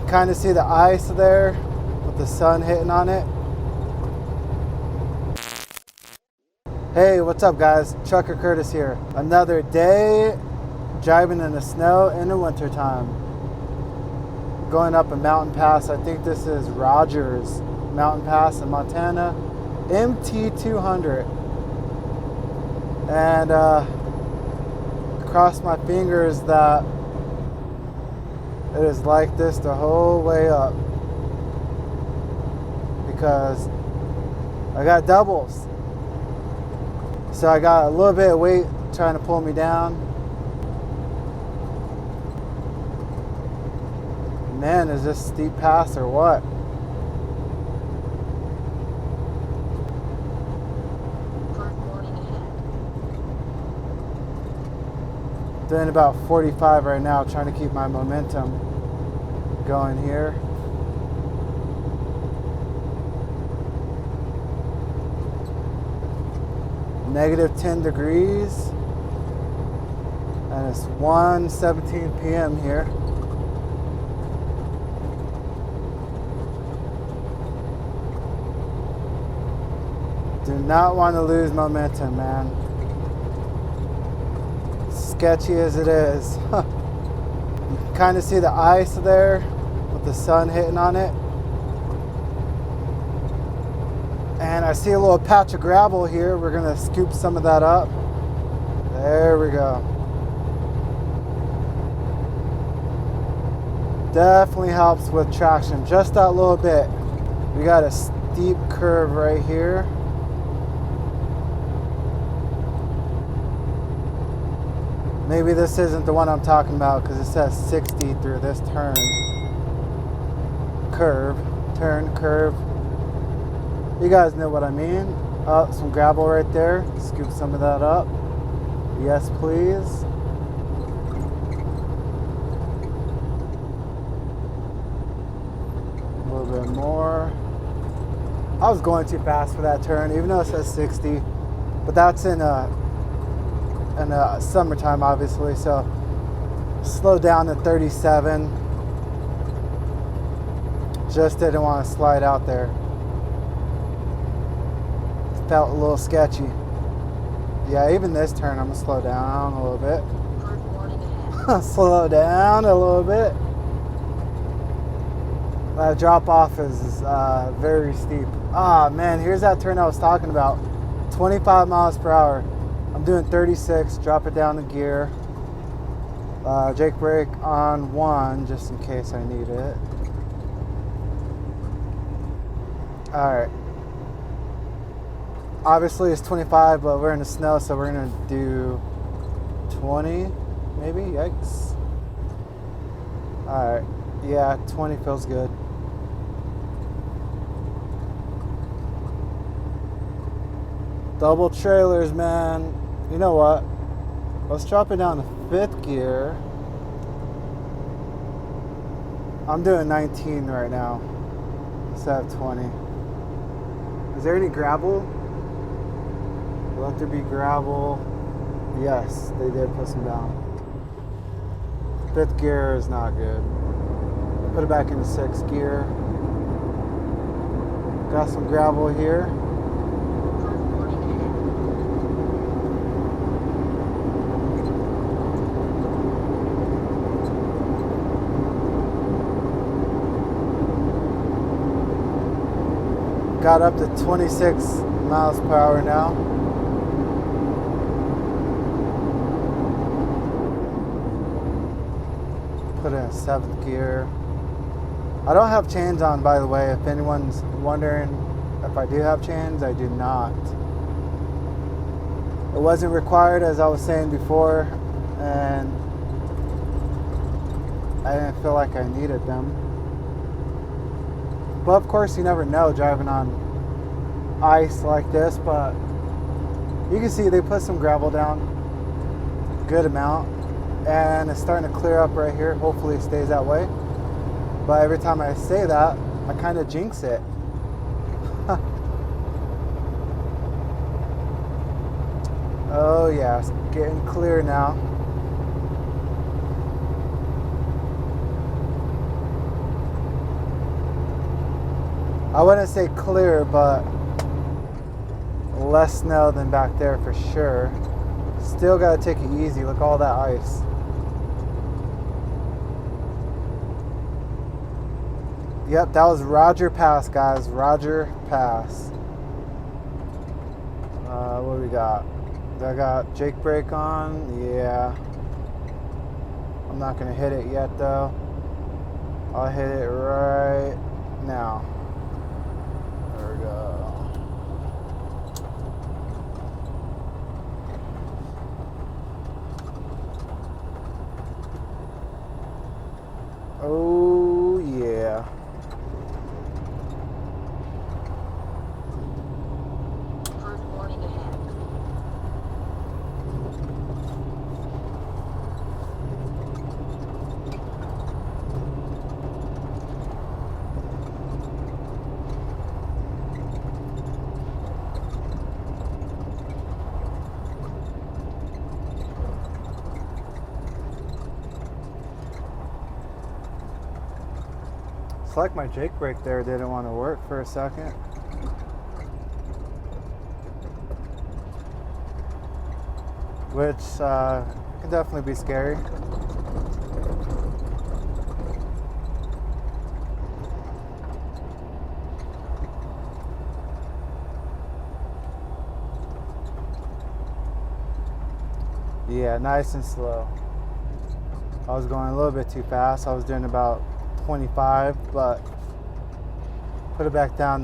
Kind of see the ice there with the sun hitting on it. Hey, what's up guys? Trucker Curtis here. Another day driving in the snow in the wintertime. Going up a mountain pass. I think this is Rogers Mountain Pass in Montana. MT200. And cross my fingers that it is like this the whole way up, because I got doubles. So I got a little bit of weight trying to pull me down. Man, is this steep pass or what? Doing about 45 right now, trying to keep my momentum going here. Negative 10 degrees, and it's 1:17 p.m. here. Do not want to lose momentum, man. Sketchy as it is. You can kind of see the ice there with the sun hitting on it. And I see a little patch of gravel here. We're gonna scoop some of that up. There we go. Definitely helps with traction, just that little bit. We got a steep curve right here. Maybe this isn't the one I'm talking about because it says 60 through this turn. Curve. You guys know what I mean. Oh, some gravel right there. Scoop some of that up. Yes, please. A little bit more. I was going too fast for that turn, even though it says 60. But that's in summertime, obviously, so slow down to 37. Just didn't want to slide out there. Felt a little sketchy. Yeah, even this turn, I'm gonna slow down a little bit. Slow down a little bit. That drop off is very steep. Ah, man, here's that turn I was talking about. 25 miles per hour. I'm doing 36, drop it down the gear. Jake brake on 1 just in case I need it. Alright. Obviously it's 25, but we're in the snow, so we're gonna do 20, maybe? Yikes. Alright. Yeah, 20 feels good. Double trailers, man. You know what? Let's drop it down to 5th gear. I'm doing 19 right now instead of 20. Is there any gravel? Let there be gravel. Yes, they did put some down. 5th gear is not good. Put it back into 6th gear. Got some gravel here. Got up to 26 miles per hour now. Put in 7th gear. I don't have chains on, by the way. If anyone's wondering if I do have chains, I do not. It wasn't required, as I was saying before, and I didn't feel like I needed them. But of course, you never know driving on ice like this, but you can see they put some gravel down, good amount, and it's starting to clear up right here. Hopefully it stays that way. But every time I say that, I kind of jinx it. Oh yeah, it's getting clear now. I wouldn't say clear, but less snow than back there for sure. Still gotta take it easy. Look at all that ice. Yep, that was Roger Pass, guys. Roger Pass. What do we got? I got Jake brake on. Yeah. I'm not gonna hit it yet though. I'll hit it right now. There we go. Oh yeah. Hard warning ahead. It's like my Jake brake there didn't want to work for a second. Which can definitely be scary. Yeah, nice and slow. I was going a little bit too fast. I was doing about 25, but put it back down.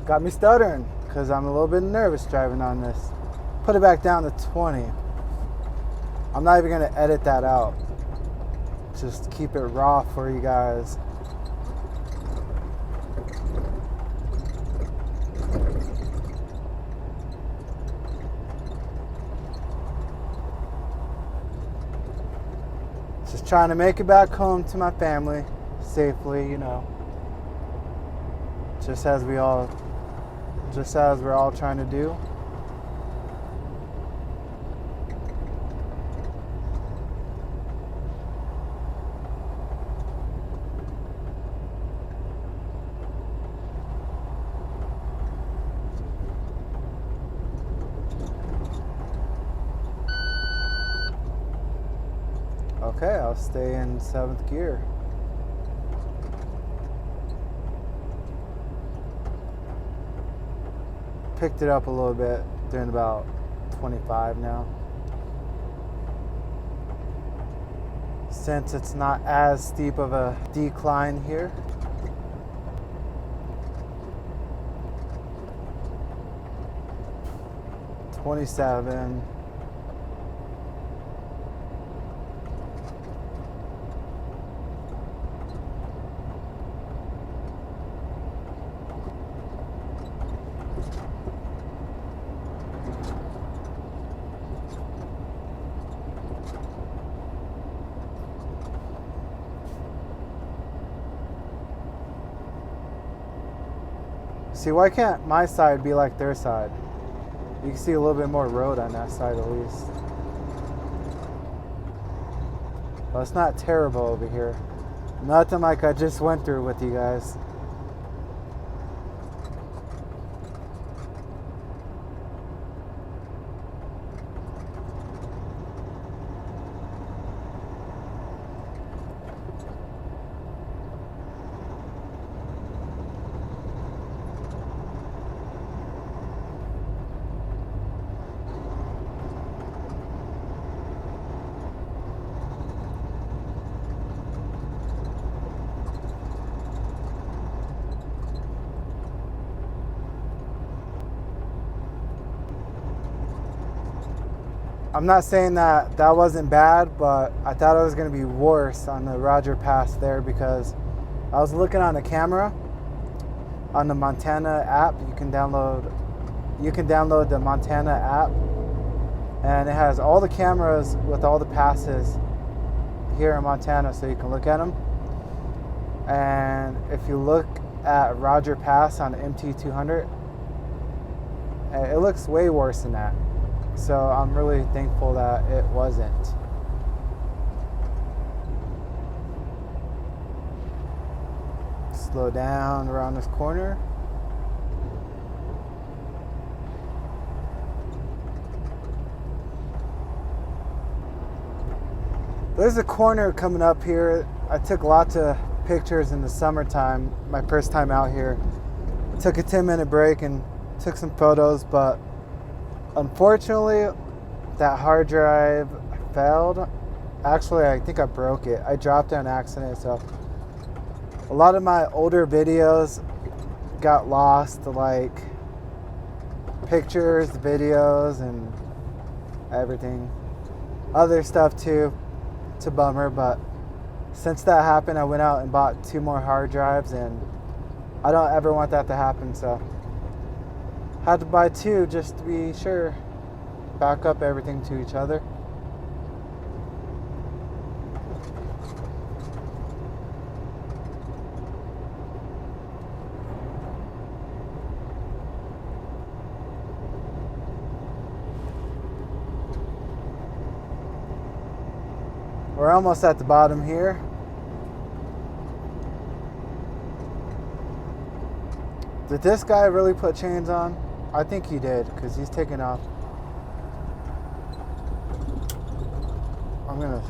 Got me stuttering because I'm a little bit nervous driving on this. Put it back down to 20. I'm not even gonna edit that out. Just keep it raw for you guys. Just trying to make it back home to my family safely, you know. Just as we're all trying to do. Okay, I'll stay in 7th gear. Picked it up a little bit, doing about 25 now. Since it's not as steep of a decline here. $27. See, why can't my side be like their side? You can see a little bit more road on that side at least. Well, it's not terrible over here. Nothing like I just went through with you guys. I'm not saying that wasn't bad, but I thought it was going to be worse on the Roger Pass there because I was looking on the camera on the Montana app. You can download the Montana app, and it has all the cameras with all the passes here in Montana, so you can look at them. And if you look at Roger Pass on MT200, it looks way worse than that. So I'm really thankful that it wasn't. Slow down around this corner. There's a corner coming up here. I took lots of pictures in the summertime, my first time out here. Took a 10-minute break and took some photos, but unfortunately that hard drive failed. Actually, I think I broke it. I dropped it on accident, so a lot of my older videos got lost, like pictures, videos, and everything. Other stuff too. It's a bummer, but since that happened, I went out and bought 2 more hard drives, and I don't ever want that to happen, so had to buy 2 just to be sure. Back up everything to each other. We're almost at the bottom here. Did this guy really put chains on? I think he did, because he's taking off. I'm gonna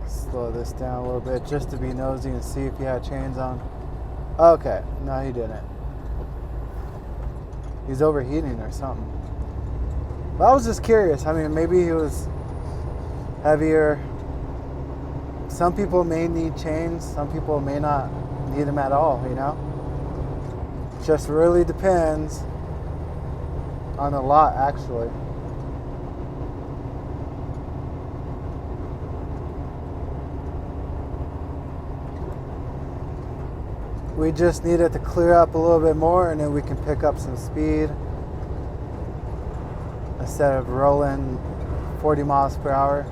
slow this down a little bit just to be nosy and see if he had chains on. Okay, no, he didn't. He's overheating or something. But I was just curious. I mean, maybe he was heavier. Some people may need chains, some people may not need them at all, you know? Just really depends on a lot, actually. We just need it to clear up a little bit more, and then we can pick up some speed instead of rolling 40 miles per hour.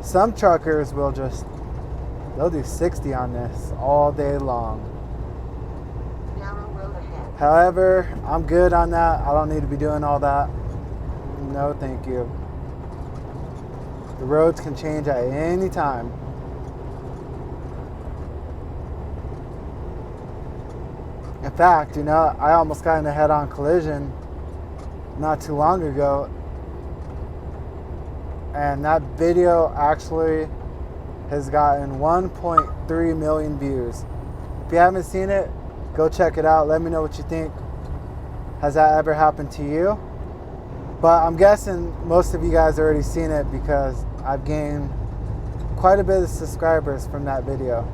Some truckers will they'll do 60 on this all day long. Narrow road ahead. However, I'm good on that. I don't need to be doing all that. No, thank you. The roads can change at any time. In fact, you know, I almost got in a head-on collision not too long ago. And that video actually has gotten 1.3 million views. If you haven't seen it, go check it out. Let me know what you think. Has that ever happened to you? But I'm guessing most of you guys already seen it because I've gained quite a bit of subscribers from that video.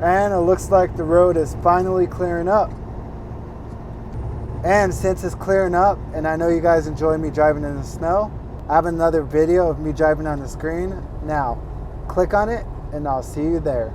And it looks like the road is finally clearing up. And since it's clearing up, and I know you guys enjoy me driving in the snow, I have another video of me driving on the screen. Now, click on it, and I'll see you there.